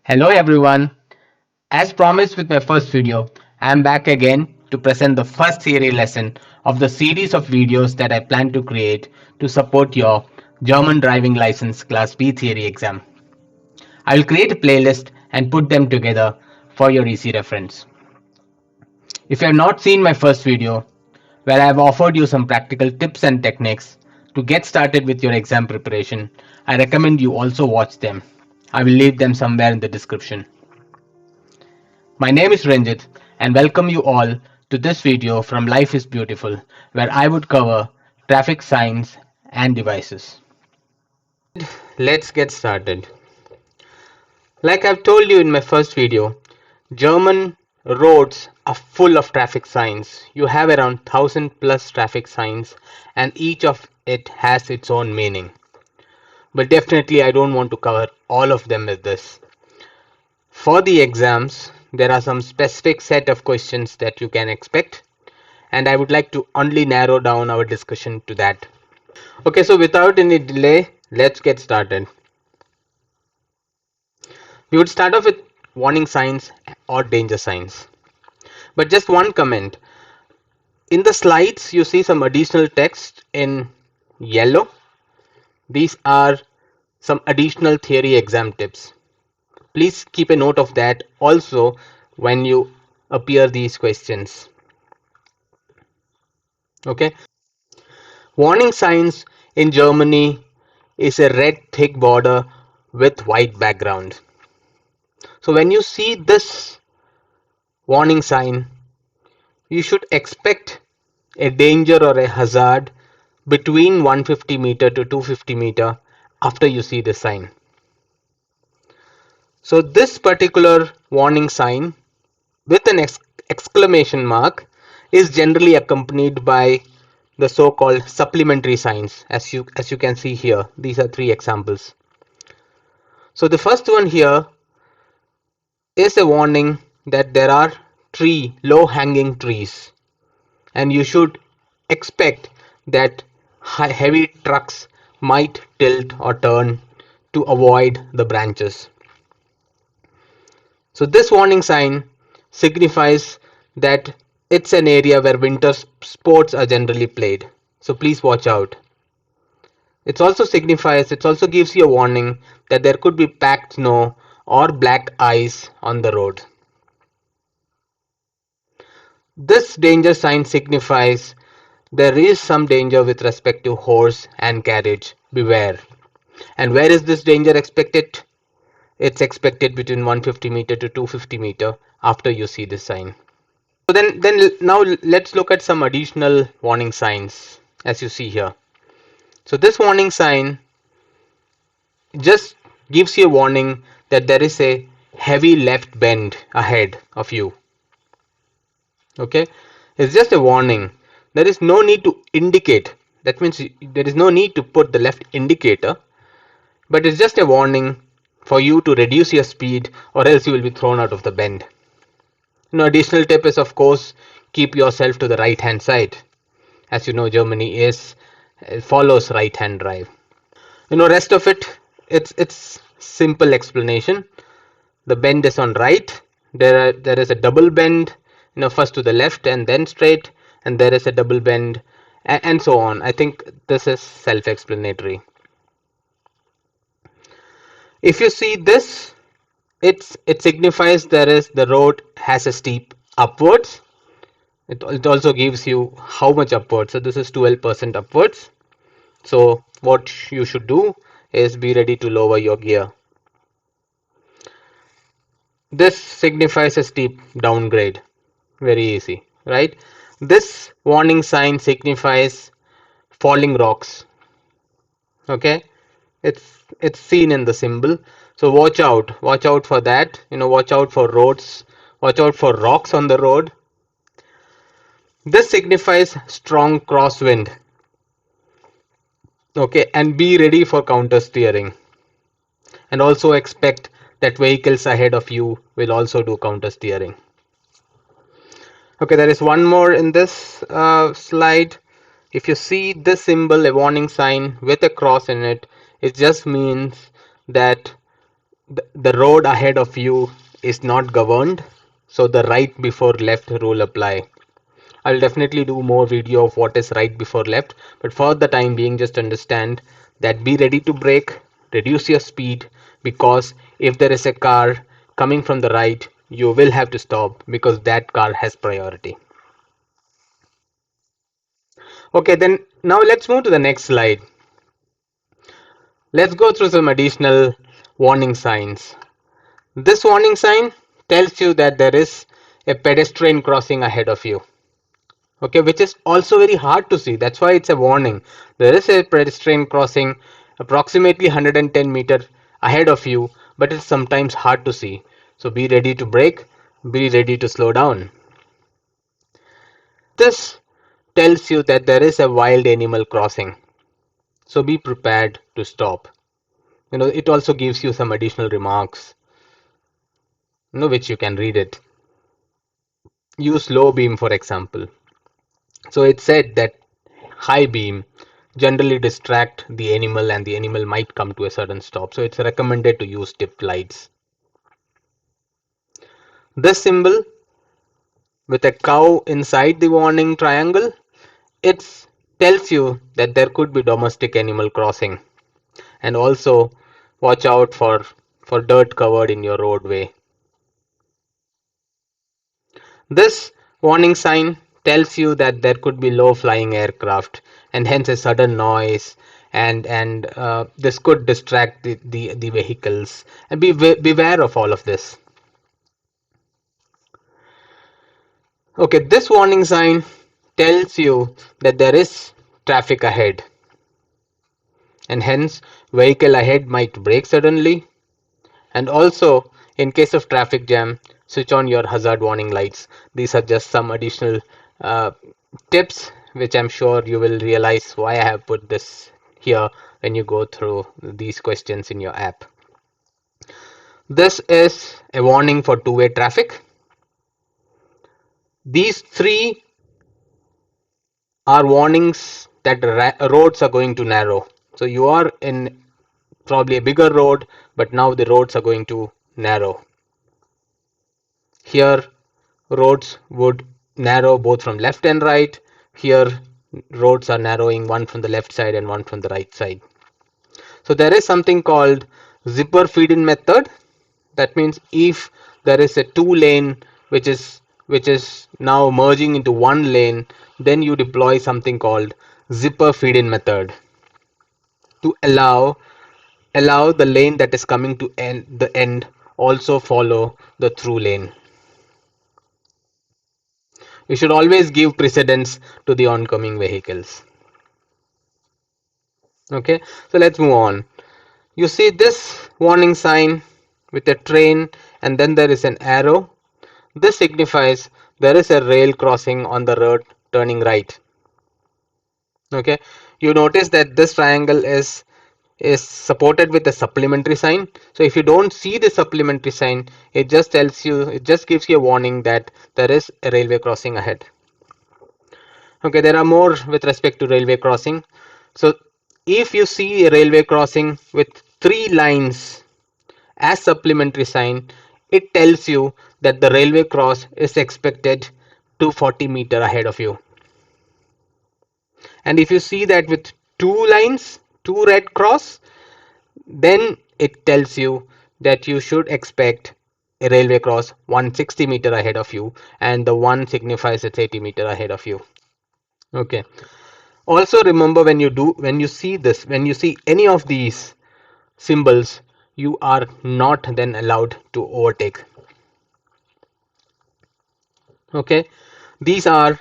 Hello everyone. As promised with my first video, I am back again to present the first theory lesson of the series of videos that I plan to create to support your German driving license class B theory exam. I will create a playlist and put them together for your easy reference. If you have not seen my first video, where I have offered you some practical tips and techniques to get started with your exam preparation, I recommend you also watch them. I will leave them somewhere in the description. My name is Ranjit and welcome you all to this video from Life is Beautiful, where I would cover traffic signs and devices. Let's get started. Like I've told you in my first video, German roads are full of traffic signs. You have around 1000 plus traffic signs and each of it has its own meaning. But definitely I don't want to cover all of them with this. For the exams, there are some specific set of questions that you can expect, and I would like to only narrow down our discussion to that. Okay, so without any delay, let's get started. We would start off with warning signs or danger signs. But just one comment. In the slides, you see some additional text in yellow. These are some additional theory exam tips. Please keep a note of that also when you appear these questions. Okay. Warning signs in Germany is a red thick border with white background. So when you see this warning sign, you should expect a danger or a hazard between 150 meter to 250 meter after you see the sign. So this particular warning sign with an exclamation mark is generally accompanied by the so-called supplementary signs. As you can see here, these are three examples. So the first one here is a warning that there are low hanging trees, and you should expect that heavy trucks might tilt or turn to avoid the branches. So this warning sign signifies that it's an area where winter sports are generally played. So please watch out. It also gives you a warning that there could be packed snow or black ice on the road. This danger sign signifies there is some danger with respect to horse and carriage. Beware. And where is this danger expected? It's expected between 150 meter to 250 meter after you see this sign. So then now let's look at some additional warning signs as you see here. So this warning sign just gives you a warning that there is a heavy left bend ahead of you. Okay, it's just a warning. There is no need to indicate. That means there is no need to put the left indicator, but it's just a warning for you to reduce your speed or else you will be thrown out of the bend. Additional tip is, of course, keep yourself to the right hand side. As you know, Germany follows right hand drive. Rest of it's simple explanation. The bend is on right. There is a double bend, first to the left and then straight, and there is a double bend, and so on. I think this is self-explanatory. If you see this, it signifies the road has a steep upwards. It also gives you how much upwards. So this is 12% upwards. So what you should do is be ready to lower your gear. This signifies a steep downgrade. Very easy, right? This warning sign signifies falling rocks. Okay, it's seen in the symbol. So watch out for that. Watch out for roads. Watch out for rocks on the road. This signifies strong crosswind. Okay, and be ready for counter steering. And also expect that vehicles ahead of you will also do counter steering. Okay, there is one more in this slide. If you see this symbol, a warning sign with a cross in it, it just means that the road ahead of you is not governed, so the right before left rule apply. I'll definitely do more video of what is right before left, but for the time being, just understand that be ready to brake, reduce your speed, because if there is a car coming from the right, you will have to stop because that car has priority. Okay, then now let's move to the next slide. Let's go through some additional warning signs. This warning sign tells you that there is a pedestrian crossing ahead of you. Okay, which is also very hard to see. That's why it's a warning. There is a pedestrian crossing approximately 110 meters ahead of you, but it's sometimes hard to see. So be ready to brake, be ready to slow down. This tells you that there is a wild animal crossing. So be prepared to stop. It also gives you some additional remarks, which you can read it. Use low beam, for example. So it said that high beam generally distract the animal and the animal might come to a sudden stop. So it's recommended to use dipped lights. This symbol with a cow inside the warning triangle, it tells you that there could be domestic animal crossing. And also watch out for dirt covered in your roadway. This warning sign tells you that there could be low flying aircraft and hence a sudden noise, and this could distract the vehicles, and beware of all of this. Okay, this warning sign tells you that there is traffic ahead, and hence vehicle ahead might brake suddenly. And also, in case of traffic jam, switch on your hazard warning lights. These are just some additional uh, tips which I'm sure you will realize why I have put this here when you go through these questions in your app. This is a warning for two-way traffic. These three are warnings that roads are going to narrow. So you are in probably a bigger road, but now the roads are going to narrow. Here roads would narrow both from left and right. Here roads are narrowing, one from the left side and one from the right side. So there is something called zipper feed-in method. That means if there is a two lane which is now merging into one lane, then you deploy something called zipper feed-in method to allow the lane that is coming to the end also follow the through lane. You should always give precedence to the oncoming vehicles. Okay, so let's move on. You see this warning sign with a train, and then there is an arrow. This signifies there is a rail crossing on the road turning right. Okay, you notice that this triangle is supported with a supplementary sign. So if you don't see the supplementary sign, it just gives you a warning that there is a railway crossing ahead. Okay, there are more with respect to railway crossing. So if you see a railway crossing with three lines as supplementary sign, it tells you that the railway cross is expected 240 meter ahead of you. And if you see that with two lines, two red cross, then it tells you that you should expect a railway cross 160 meter ahead of you, and the one signifies it's 80 meter ahead of you. Okay, also remember, when you see any of these symbols, you are not then allowed to overtake. Okay, these are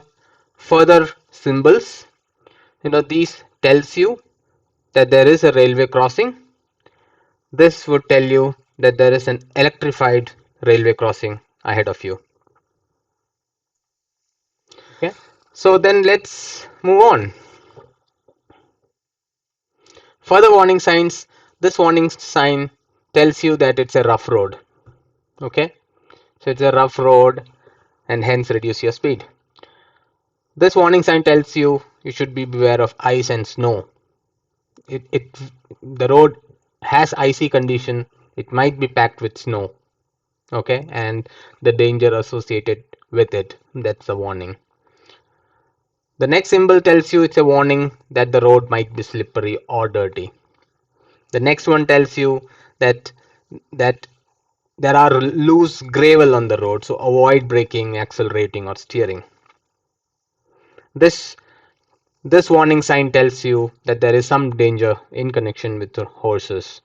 further symbols. These tells you that there is a railway crossing. This would tell you that there is an electrified railway crossing ahead of you. Okay, so then let's move on. Further warning signs. This warning sign tells you that it's a rough road. Okay, so it's a rough road and hence reduce your speed. This warning sign tells you you should be beware of ice and snow. The road has icy condition It might be packed with snow, okay, and the danger associated with it. That's a warning. The next symbol tells you it's a warning that the road might be slippery or dirty. The next one tells you that that there are loose gravel on the road, so avoid braking, accelerating, or steering. This this warning sign tells you that there is some danger in connection with the horses.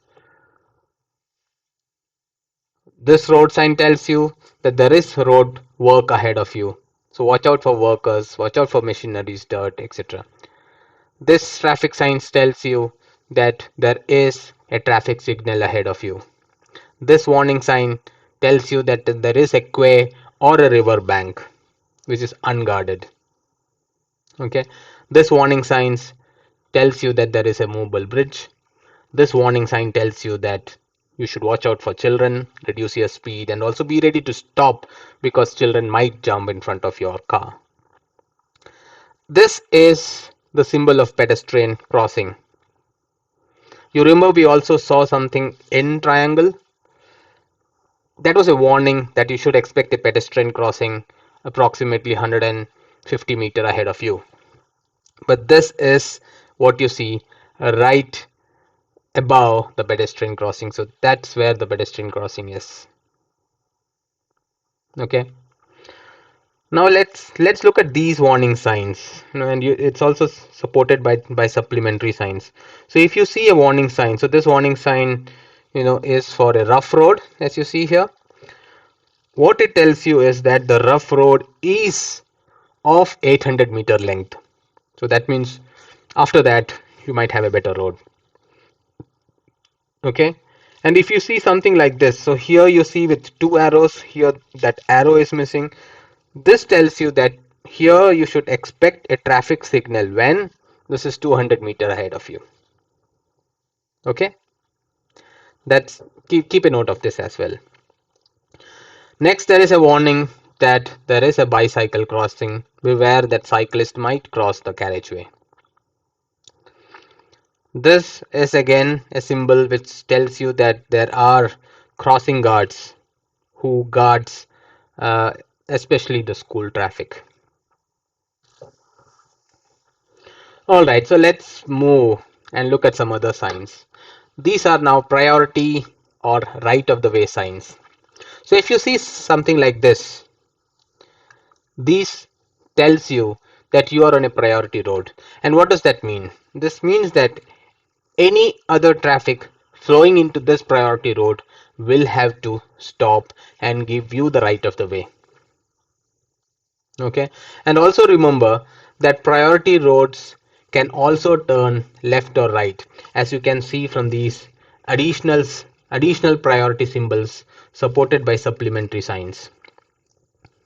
This road sign tells you that there is road work ahead of you. So watch out for workers, watch out for machineries, dirt, etc. This traffic sign tells you that there is a traffic signal ahead of you. This warning sign tells you that there is a quay or a river bank which is unguarded. Okay. This warning signs tells you that there is a movable bridge. This warning sign tells you that you should watch out for children, reduce your speed, and also be ready to stop because children might jump in front of your car. This is the symbol of pedestrian crossing. You remember we also saw something in triangle? That was a warning that you should expect a pedestrian crossing approximately 150 meter ahead of you. But this is what you see right above the pedestrian crossing. So that's where the pedestrian crossing is. Okay. Now let's look at these warning signs. And it's also supported by supplementary signs. So if you see a warning sign, so this warning sign, is for a rough road, as you see here. What it tells you is that the rough road is of 800-meter length. So that means after that you might have a better road. Okay. And if you see something like this, so here you see with two arrows, here that arrow is missing. This tells you that here you should expect a traffic signal when this is 200-meter ahead of you. Okay. That's keep a note of this as well. Next, there is a warning that there is a bicycle crossing. Beware that cyclist might cross the carriageway. This is again a symbol which tells you that there are crossing guards who guards especially the school traffic. Alright, so let's move and look at some other signs. These are now priority or right of the way signs. So if you see something like this tells you that you are on a priority road. And what does that mean? This means that any other traffic flowing into this priority road will have to stop and give you the right of the way. Okay, and also remember that priority roads can also turn left or right, as you can see from these additional priority symbols supported by supplementary signs.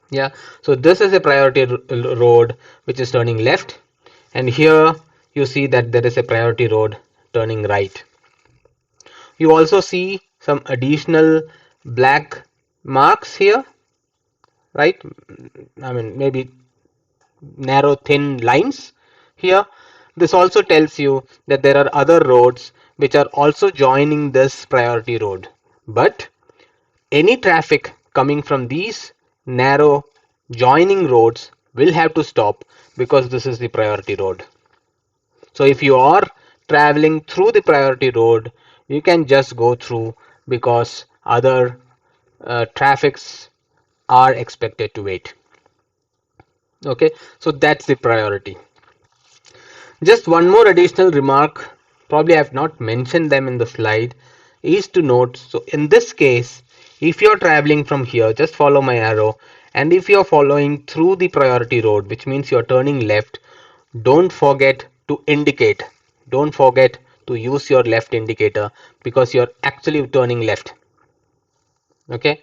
Yeah, so this is a priority road which is turning left, and here you see that there is a priority road turning right. You also see some additional black marks here, right? I mean, maybe narrow thin lines here. This also tells you that there are other roads which are also joining this priority road, but any traffic coming from these narrow joining roads will have to stop because this is the priority road. So if you are traveling through the priority road, you can just go through because other traffics are expected to wait. Okay, so that's the priority. Just one more additional remark, probably I have not mentioned them in the slide, is to note. So in this case, if you're traveling from here, just follow my arrow, and if you're following through the priority road, which means you're turning left, don't forget to indicate. Don't forget to use your left indicator because you're actually turning left. Okay.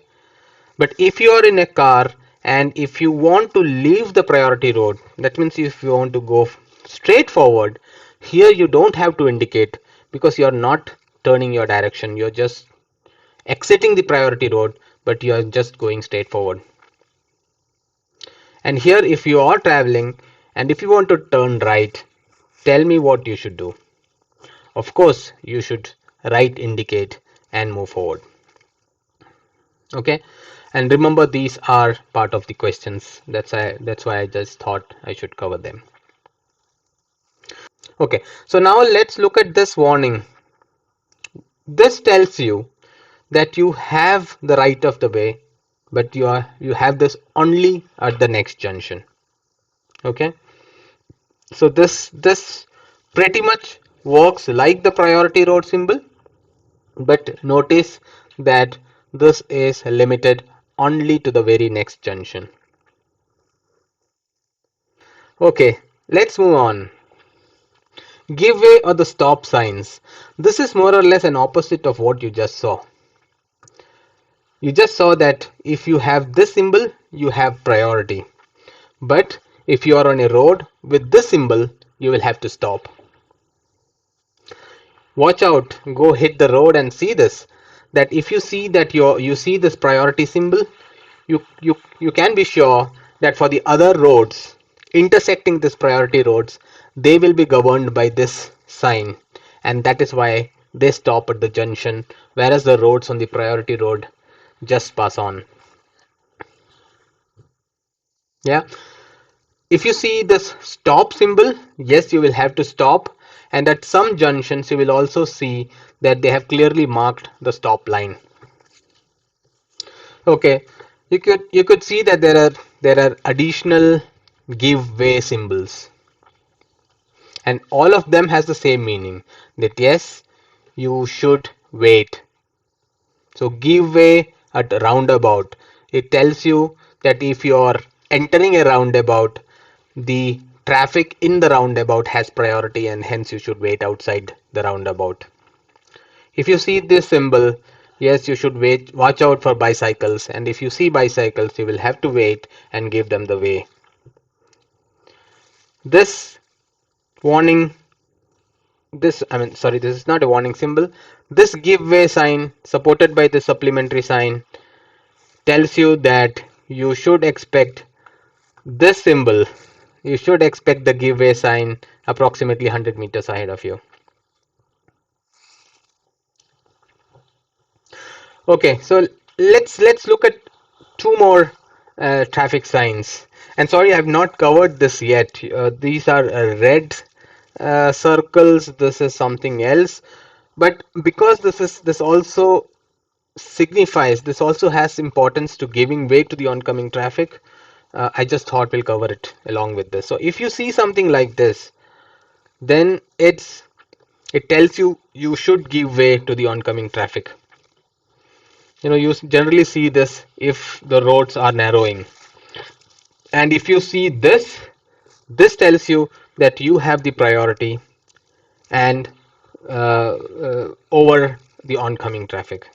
But if you are in a car and if you want to leave the priority road, that means if you want to go straight forward, here you don't have to indicate because you are not turning your direction. You're just exiting the priority road, but you are just going straight forward. And here, if you are traveling and if you want to turn right, tell me what you should do. Of course, you should right indicate and move forward. Okay, and remember these are part of the questions. That's why I just thought I should cover them. Okay, so now let's look at this warning. This tells you that you have the right of the way, but you have this only at the next junction. Okay, so this pretty much works like the priority road symbol, but notice that this is limited only to the very next junction. Okay, let's move on. Give way or the stop signs. This is more or less an opposite of what you just saw. You just saw that if you have this symbol, you have priority. But if you are on a road with this symbol, you will have to stop. Watch out, go hit the road and see this. That if you see that you see this priority symbol, you can be sure that for the other roads intersecting this priority roads, they will be governed by this sign, and that is why they stop at the junction, whereas the roads on the priority road just pass on. Yeah, if you see this stop symbol, yes, you will have to stop, and at some junctions you will also see that they have clearly marked the stop line. Okay, you could see that there are additional give way symbols, and all of them has the same meaning, that yes, you should wait. So give way at roundabout, it tells you that if you're entering a roundabout, the traffic in the roundabout has priority and hence you should wait outside the roundabout. If you see this symbol, yes, you should wait, watch out for bicycles, and if you see bicycles, you will have to wait and give them the way. This warning, this is not a warning symbol. This give way sign, supported by the supplementary sign, tells you that you should expect this symbol, you should expect the give way sign approximately 100 meters ahead of you. Okay, so let's look at two more traffic signs. And sorry, I've not covered this yet. These are red circles. This is something else, but because this also signifies, this also has importance to giving way to the oncoming traffic. I just thought we'll cover it along with this. So if you see something like this, then it tells you you should give way to the oncoming traffic. You generally see this if the roads are narrowing, and if you see this tells you that you have the priority and over the oncoming traffic.